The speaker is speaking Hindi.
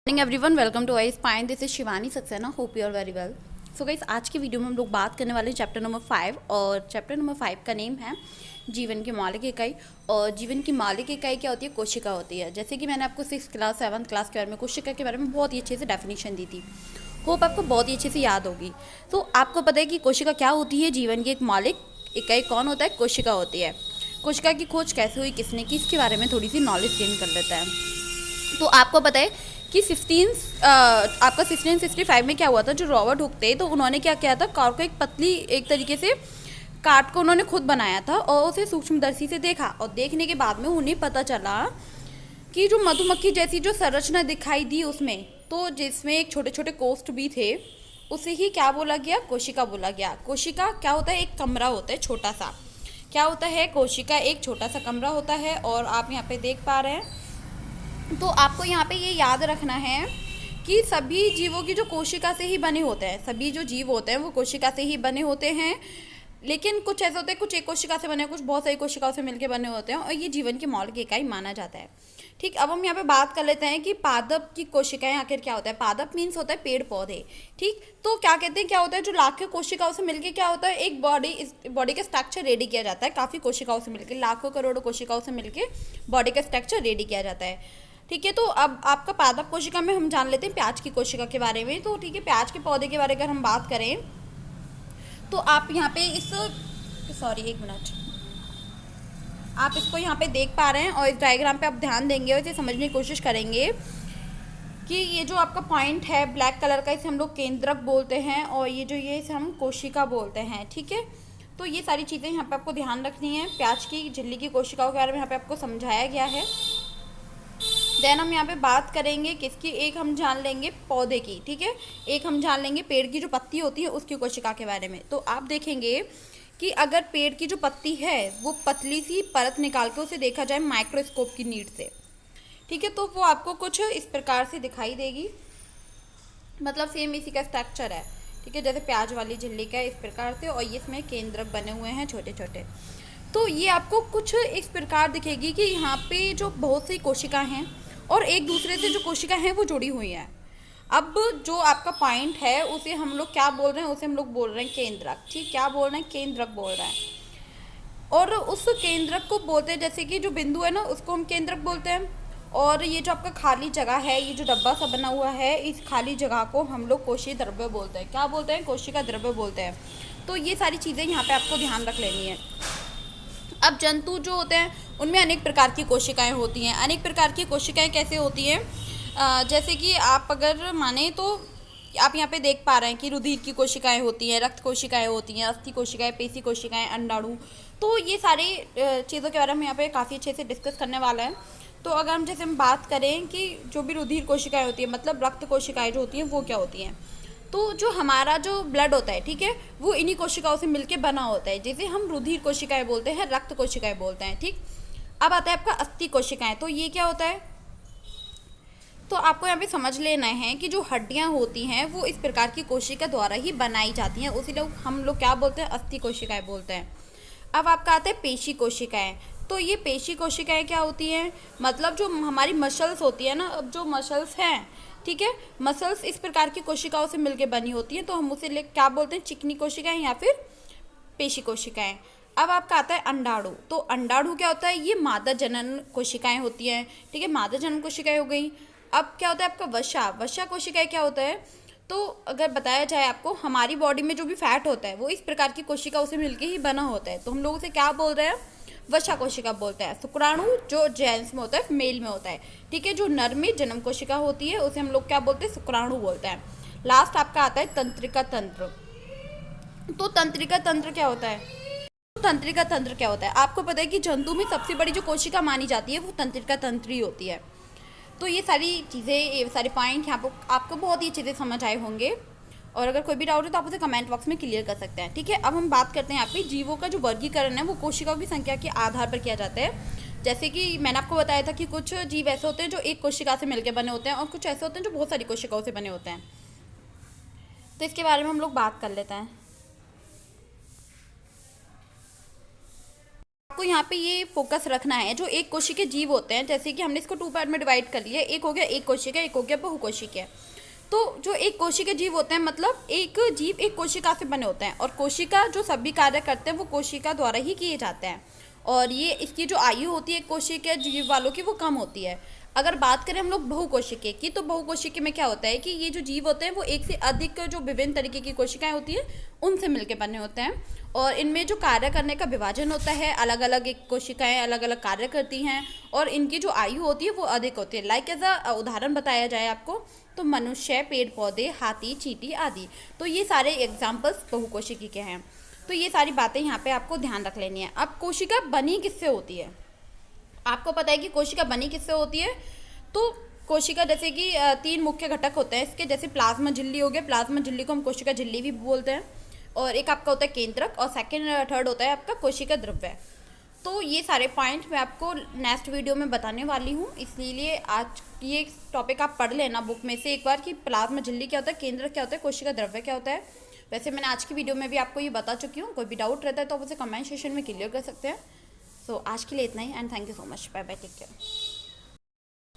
Morning everyone, welcome to I spine. This is Shivani Saxena. Hope you are very well. So guys, आज की वीडियो में हम लोग बात करने वाले हैं चैप्टर नंबर 5 और चैप्टर नंबर 5 का नेम है जीवन की मौलिक इकाई। और जीवन की मौलिक इकाई क्या होती है? कोशिका होती है। जैसे कि मैंने आपको 6th क्लास 7th क्लास के बारे में कोशिका के बारे में बहुत ही अच्छे से डेफिनेशन दी थी। होप आपको बहुत ही अच्छे से याद होगी। तो आपको पता है कि कोशिका क्या होती है? जीवन की एक मौलिक इकाई कौन होता है? कोशिका होती है। कोशिका की खोज कैसे हुई, किसने की, इसके बारे में थोड़ी सी नॉलेज गेन कर लेता है। तो आपको पता है कि 1665 में क्या हुआ था? जो रॉबर्ट हुक थे, तो उन्होंने क्या किया था? कार को एक पतली एक तरीके से काट को उन्होंने खुद बनाया था और उसे सूक्ष्मदर्शी से देखा। और देखने के बाद में उन्हें पता चला कि जो मधुमक्खी जैसी जो संरचना दिखाई दी उसमें, तो जिसमें एक छोटे छोटे कोष्ठ भी थे, उसे ही क्या बोला गया? कोशिका बोला गया। कोशिका क्या होता है? एक कमरा होता है छोटा सा। क्या होता है? कोशिका एक छोटा सा कमरा होता है। और आप यहाँ पे देख पा रहे हैं, तो आपको यहाँ पे ये याद रखना है कि सभी जीवों की जो कोशिका से ही बने होते हैं, सभी जो जीव होते हैं वो कोशिका से ही बने होते हैं। लेकिन कुछ ऐसे होते हैं, कुछ एक कोशिका से बने, कुछ बहुत सारी कोशिकाओं से मिलकर बने होते हैं, और ये जीवन की मौलिक इकाई माना जाता है। ठीक, अब हम यहाँ पे बात कर लेते हैं कि पादप की कोशिकाएं आखिर क्या होता है। पादप मीन्स होता है पेड़ पौधे। ठीक, तो क्या कहते हैं, क्या होता है? जो लाखों कोशिकाओं से मिलकर क्या होता है? एक बॉडी, इस बॉडी का स्ट्रक्चर रेडी किया जाता है। काफ़ी कोशिकाओं से मिलकर, लाखों करोड़ों कोशिकाओं से मिलकर बॉडी का स्ट्रक्चर रेडी किया जाता है। ठीक है, तो अब आपका पादप कोशिका में हम जान लेते हैं प्याज की कोशिका के बारे में। तो ठीक है, प्याज के पौधे के बारे में अगर हम बात करें, तो आप यहाँ पे इस एक मिनट, आप इसको यहाँ पे देख पा रहे हैं और इस डायग्राम पे आप ध्यान देंगे और इसे समझने की कोशिश करेंगे कि ये जो आपका पॉइंट है ब्लैक कलर का, इसे हम लोग केंद्रक बोलते हैं, और ये जो ये इसे हम कोशिका बोलते हैं। ठीक है, तो ये सारी चीज़ें यहाँ पे आपको ध्यान रखनी है। प्याज की झिल्ली की कोशिकाओं के बारे में यहाँ पे आपको समझाया गया है। देन हम यहाँ पे बात करेंगे किसकी? एक हम जान लेंगे पौधे की। ठीक है, एक हम जान लेंगे पेड़ की जो पत्ती होती है उसकी कोशिका के बारे में। तो आप देखेंगे कि अगर पेड़ की जो पत्ती है वो पतली सी परत निकाल के उसे देखा जाए माइक्रोस्कोप की नीड से, ठीक है, तो वो आपको कुछ इस प्रकार से दिखाई देगी। मतलब सेम इसी का स्ट्रक्चर है। ठीक है, जैसे प्याज वाली झिल्ली का इस प्रकार से, और ये इसमें केंद्रक बने हुए हैं छोटे छोटे। तो ये आपको कुछ इस प्रकार दिखेगी कि यहाँ पे जो बहुत सी कोशिकाएं हैं और एक दूसरे से जो कोशिकाएं हैं वो जुड़ी हुई हैं। अब जो आपका पॉइंट है उसे हम लोग क्या बोल रहे हैं? उसे हम लोग बोल रहे हैं केंद्रक। ठीक, क्या बोल रहे हैं? केंद्रक बोल रहे हैं। और उस केंद्रक को बोलते हैं, जैसे कि जो बिंदु है ना उसको हम केंद्रक बोलते हैं। और ये जो आपका खाली जगह है, ये जो डब्बा सा बना हुआ है, इस खाली जगह को हम लोग कोशीय द्रव्य बोलते हैं। क्या बोलते हैं? कोशिका द्रव्य बोलते हैं। तो ये सारी चीज़ें यहाँ पे आपको ध्यान रख लेनी है। अब जंतु जो होते हैं उनमें अनेक प्रकार की कोशिकाएं होती हैं। अनेक प्रकार की कोशिकाएं कैसे होती हैं? जैसे कि आप अगर माने तो आप यहाँ पे देख पा रहे हैं कि रुधिर की कोशिकाएं होती हैं, रक्त कोशिकाएं होती हैं, अस्थि कोशिकाएं, पेशी कोशिकाएं, अंडाणु। तो ये सारी चीज़ों के बारे में यहाँ पे काफ़ी अच्छे से डिस्कस करने वाला है। तो अगर हम जैसे हम बात करें कि जो भी रुधिर कोशिकाएं होती हैं, मतलब रक्त कोशिकाएं जो होती हैं वो क्या होती हैं, तो जो हमारा जो ब्लड होता है, ठीक है, वो इन्हीं कोशिकाओं से मिलके बना होता है, जिसे हम रुधिर कोशिकाएं बोलते हैं, रक्त कोशिकाएं बोलते हैं। ठीक, अब आता है आपका अस्थि कोशिकाएं। तो ये क्या होता है? तो आपको यहाँ पे समझ लेना है कि जो हड्डियाँ होती हैं वो इस प्रकार की कोशिका द्वारा ही बनाई जाती हैं, उसी लोग हम लोग क्या बोलते हैं? अस्थि कोशिकाएं बोलते हैं। अब आपका आता है पेशी कोशिकाएं। तो ये पेशी कोशिकाएं क्या होती हैं? मतलब जो हमारी मसल्स होती है ना, अब जो मसल्स हैं, ठीक है, मसल्स इस प्रकार की कोशिकाओं से मिलकर बनी होती हैं, तो हम उसे क्या बोलते हैं? चिकनी कोशिकाएं या फिर पेशी कोशिकाएं। अब आपका आता है अंडाणु। तो अंडाणु क्या होता है? ये मादा जनन कोशिकाएं होती हैं। ठीक है, मादा जनन कोशिकाएं हो गई। अब क्या होता है आपका वसा? वसा कोशिकाएं क्या होता है? तो अगर बताया जाए आपको, हमारी बॉडी में जो भी फैट होता है वो इस प्रकार की कोशिकाओं से मिलके ही बना होता है, तो हम लोग उसे क्या बोल रहे हैं? वसा कोशिका बोलते हैं। शुक्राणु जो जेंट्स में होता है, मेल में होता है। ठीक है, जो नर में जन्म कोशिका होती है उसे हम लोग क्या बोलते हैं? शुक्राणु बोलते हैं। लास्ट आपका आता है तंत्रिका तंत्र। तो तंत्रिका तंत्र क्या होता है? तंत्रिका तंत्र क्या होता है? आपको पता है कि जंतु में सबसे बड़ी जो कोशिका मानी जाती है वो तंत्रिका तंत्र ही होती है। तो ये सारी चीज़ें, ये सारे पॉइंट यहाँ पर आपको बहुत ही अच्छे से समझ आए होंगे, और अगर कोई भी डाउट है तो आप उसे कमेंट बॉक्स में क्लियर कर सकते हैं। ठीक है, अब हम बात करते हैं यहाँ पे जीवों का जो वर्गीकरण है वो कोशिकाओं की संख्या के आधार पर किया जाता है। जैसे कि मैंने आपको बताया था कि कुछ जीव ऐसे होते हैं जो एक कोशिका से मिलकर बने होते हैं, और कुछ ऐसे होते हैं जो बहुत सारी कोशिकाओं से बने होते हैं। तो इसके बारे में हम लोग बात कर लेते हैं। आपको यहाँ पे ये फोकस रखना है, जो एक कोशिकीय जीव होते हैं, जैसे कि हमने इसको 2 पार्ट में डिवाइड कर लिया, एक हो गया एक कोशिका, एक हो गया बहुकोशिकीय। तो जो एक कोशिकीय जीव होते हैं, मतलब एक जीव एक कोशिका से बने होते हैं, और कोशिका जो सभी कार्य करते हैं वो कोशिका द्वारा ही किए जाते हैं। और ये इसकी जो आयु होती है कोशिकीय जीव वालों की वो कम होती है। अगर बात करें हम लोग बहुकोशिकीय की, तो बहुकोशिकीय में क्या होता है कि ये जो जीव होते हैं वो एक से अधिक जो विभिन्न तरीके की कोशिकाएं होती हैं उनसे मिलकर बने होते हैं, और इनमें जो कार्य करने का विभाजन होता है, अलग अलग एक कोशिकाएं अलग अलग कार्य करती हैं, और इनकी जो आयु होती है वो अधिक होती है। लाइक एज अ उदाहरण बताया जाए आपको, तो मनुष्य, पेड़ पौधे, हाथी, चींटी आदि, तो ये सारे एग्जाम्पल्स बहुकोशिकीय के हैं। तो ये सारी बातें यहाँ पे आपको ध्यान रख लेनी है। अब कोशिका बनी किससे होती है? आपको पता है कि कोशिका बनी किससे होती है? तो कोशिका जैसे कि 3 मुख्य घटक होते हैं इसके, जैसे प्लाज्मा झिल्ली हो गया, प्लाज्मा झिल्ली को हम कोशिका झिल्ली भी बोलते हैं, और एक आपका होता है केंद्रक, और सेकंड थर्ड होता है आपका कोशिका द्रव्य। तो ये सारे पॉइंट मैं आपको नेक्स्ट वीडियो में बताने वाली हूँ, इसलिए आज ये टॉपिक आप पढ़ लेना बुक में से एक बार कि प्लाज्मा झिल्ली क्या होता है, केंद्रक क्या होता है, कोशिका द्रव्य क्या होता है। वैसे मैंने आज की वीडियो में भी आपको ये बता चुकी हूँ, कोई भी डाउट रहता है तो आप उसे कमेंट सेक्शन में क्लियर कर सकते हैं। सो आज के लिए इतना ही, and thank you so much, bye bye, take care.